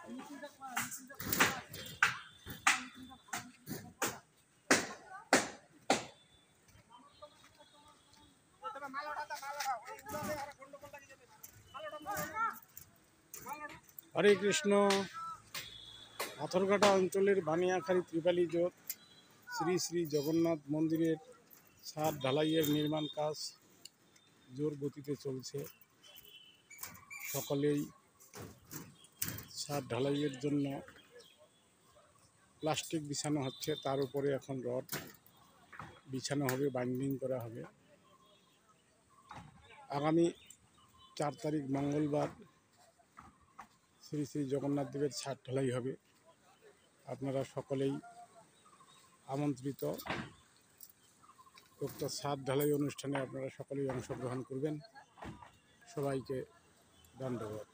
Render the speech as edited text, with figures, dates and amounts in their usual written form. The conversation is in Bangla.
হরে কৃষ্ণ। পাথরঘাটা অঞ্চলের বানিয়াখালী ত্রিপালী জোট শ্রী শ্রী জগন্নাথ মন্দিরের ছাদ ঢালাইয়ের নির্মাণ কাজ জোর গতিতে চলছে। সকলেই ছাদ ঢালাইয়ের জন্য প্লাস্টিক বিছানো হচ্ছে, তার উপরে এখন রড বিছানো হবে, বাইন্ডিং করা হবে। আগামী 4 তারিখ মঙ্গলবার শ্রী শ্রী জগন্নাথ দেবের ছাদ ঢালাই হবে। আপনারা সকলেই আমন্ত্রিত। উক্ত ছাদ ঢালাই অনুষ্ঠানে আপনারা সকলেই অংশগ্রহণ করবেন। সবাইকে ধন্যবাদ।